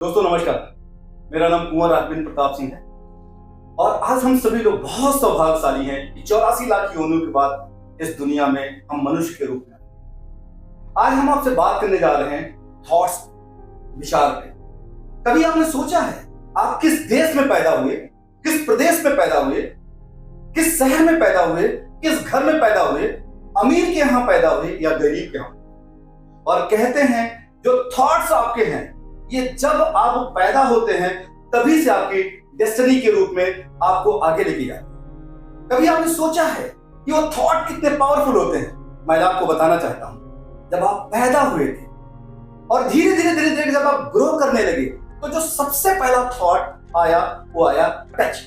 दोस्तों नमस्कार, मेरा नाम कुंवर राघवेंद्र प्रताप सिंह है और आज हम सभी लोग बहुत सौभाग्यशाली हैं कि 84 लाख योनियों के बाद इस दुनिया में हम मनुष्य के रूप में आज हम आपसे बात करने जा रहे हैं थॉट्स, विचार पे। कभी आपने सोचा है आप किस देश में पैदा हुए, किस प्रदेश में पैदा हुए, किस शहर में पैदा हुए, किस घर में पैदा हुए, अमीर के यहां पैदा हुए या गरीब के यहां? और कहते हैं जो थॉट्स आपके हैं ये जब आप पैदा होते हैं तभी से आपकी डेस्टिनी के रूप में आपको आगे लेके जाते हैं। कभी आपने सोचा है कि वो थॉट कितने पावरफुल होते हैं? मैं आपको बताना चाहता हूं, जब आप पैदा हुए थे और धीरे धीरे जब आप ग्रो करने लगे तो जो सबसे पहला थॉट आया वो आया टच।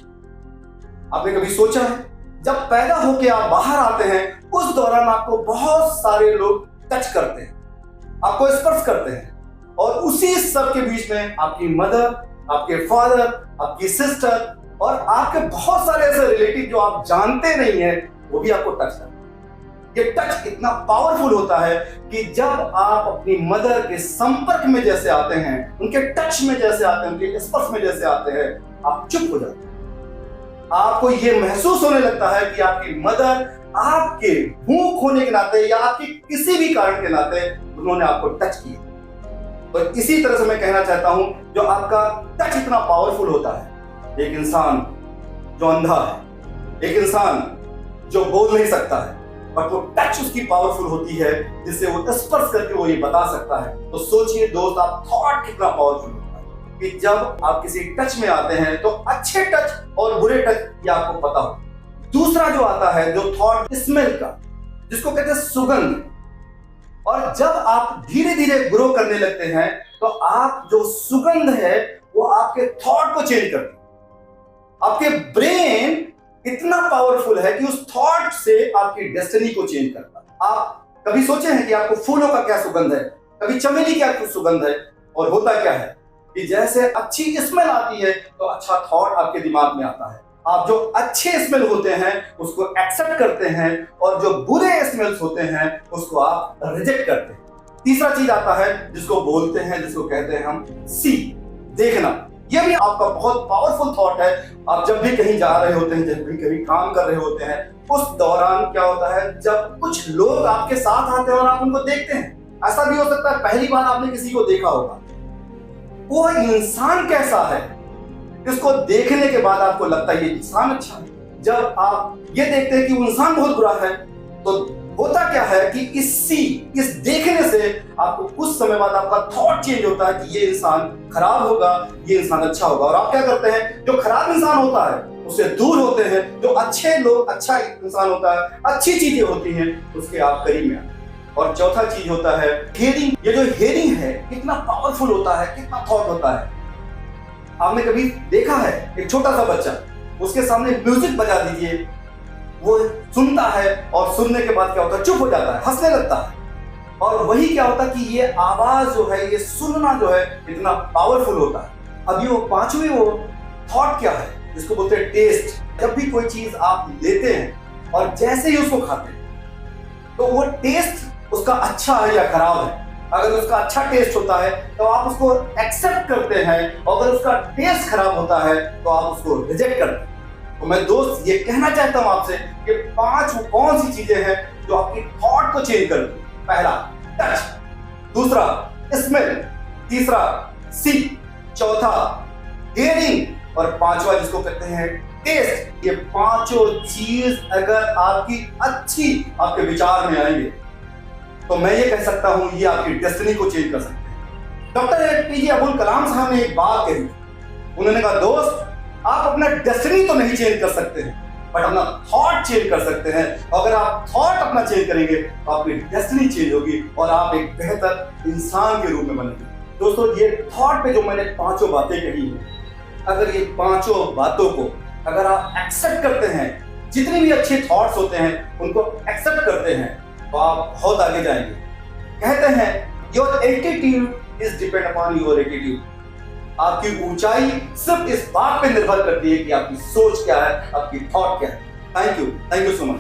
आपने कभी सोचा है जब पैदा होके आप बाहर आते हैं उस दौरान आपको बहुत सारे लोग टच करते हैं, आपको स्पर्श करते हैं और उसी सब के बीच में आपकी मदर, आपके फादर, आपकी सिस्टर और आपके बहुत सारे ऐसे रिलेटिव जो आप जानते नहीं है वो भी आपको टच करते हैं। ये टच इतना पावरफुल होता है कि जब आप अपनी मदर के संपर्क में जैसे आते हैं, उनके टच में जैसे आते हैं, उनके स्पर्श में जैसे आते हैं, आप चुप हो जाते हैं। आपको ये महसूस होने लगता है कि आपकी मदर आपके भूख होने के नाते या आपके किसी भी कारण के नाते उन्होंने आपको टच किया। तो इसी तरह से मैं कहना चाहता हूं, जो आपका टच इतना पावरफुल होता है, एक इंसान जो अंधा है, एक इंसान जो बोल नहीं सकता है, बट वो टच उसकी पावरफुल होती है जिससे वो स्पर्श करके वो ये बता सकता है। तो सोचिए दोस्त, आप थॉट कितना पावरफुल होता है कि जब आप किसी टच में आते हैं तो अच्छे टच और बुरे टच ये आपको पता हो। दूसरा जो आता है जो थॉट, स्मेल का, जिसको कहते हैं सुगंध। और जब आप धीरे धीरे ग्रो करने लगते हैं तो आप जो सुगंध है वो आपके थॉट को चेंज करती है। आपके ब्रेन इतना पावरफुल है कि उस थॉट से आपकी डेस्टिनी को चेंज करता है। आप कभी सोचे हैं कि आपको फूलों का क्या सुगंध है, कभी चमेली क्या सुगंध है? और होता क्या है कि जैसे अच्छी स्मेल आती है तो अच्छा थॉट आपके दिमाग में आता है। आप जो अच्छे स्मेल होते हैं उसको एक्सेप्ट करते हैं और जो बुरे स्मेल्स होते हैं उसको आप रिजेक्ट करते हैं। तीसरा चीज आता है जिसको बोलते हैं, जिसको कहते हैं हम सी, देखना। ये भी आपका बहुत पावरफुल थॉट है। आप जब भी कहीं जा रहे होते हैं, जब भी कहीं काम कर रहे होते हैं, उस दौरान क्या होता है जब कुछ लोग आपके साथ आते हैं और आप उनको देखते हैं, ऐसा भी हो सकता है पहली बार आपने किसी को देखा होगा, वो इंसान कैसा है इसको देखने के बाद आपको लगता है ये इंसान अच्छा है। जब आप ये देखते हैं कि वो इंसान बहुत बुरा है तो होता क्या है कि इस देखने से आपको कुछ समय बाद आपका थॉट चेंज होता है कि ये इंसान खराब होगा, ये इंसान अच्छा होगा। और आप क्या करते हैं, जो खराब इंसान होता है उससे दूर होते हैं, जो अच्छे लोग, अच्छा इंसान होता है, अच्छी चीजें होती हैं उसके आप करीब में आते हैं। और चौथा चीज होता है हियरिंग। ये जो हियरिंग है कितना पावरफुल होता है, कितना थॉट होता है। आपने कभी देखा है एक छोटा सा बच्चा, उसके सामने म्यूजिक बजा दीजिए, वो सुनता है और सुनने के बाद क्या होता है, चुप हो जाता है, हंसने लगता है। और वही क्या होता है कि ये आवाज जो है, ये सुनना जो है इतना पावरफुल होता है। अभी वो पांचवी वो थॉट क्या है जिसको बोलते हैं टेस्ट। जब भी कोई चीज आप लेते हैं और जैसे ही उसको खाते हैं तो वो टेस्ट उसका अच्छा है या खराब है। अगर उसका अच्छा टेस्ट होता है तो आप उसको एक्सेप्ट करते हैं, और अगर उसका टेस्ट खराब होता है तो आप उसको रिजेक्ट करते हैं। तो मैं दोस्त ये कहना चाहता हूं आपसे कि 5 कौन सी चीजें हैं जो आपकी थॉट को चेंज करती है। पहला टच, दूसरा स्मेल, तीसरा सी, चौथा हियरिंग और पांचवा जिसको कहते हैं टेस्ट। ये पांचों चीज अगर आपकी अच्छी आपके विचार में आएंगे तो मैं ये कह सकता हूं ये आपकी डेस्टिनी को चेंज कर सकते हैं। डॉक्टर APJ अब्दुल कलाम साहब ने एक बात कही, उन्होंने कहा दोस्त आप अपना डेस्टिनी तो नहीं चेंज कर सकते हैं बट अपना थॉट चेंज कर सकते हैं। अगर आप थॉट अपना चेंज करेंगे तो आपकी डेस्टिनी चेंज होगी और आप एक बेहतर इंसान के रूप में बनेंगे। दोस्तों ये थॉट पे जो मैंने 5 बातें कही हैं, अगर ये 5 बातों को अगर आप एक्सेप्ट करते हैं, जितने भी अच्छे थॉट्स होते हैं उनको एक्सेप्ट करते हैं तो आप बहुत आगे जाएंगे। कहते हैं your attitude is depend upon your attitude. आपकी ऊंचाई सिर्फ इस बात पे निर्भर करती है कि आपकी सोच क्या है, आपकी थॉट क्या है। Thank you so much.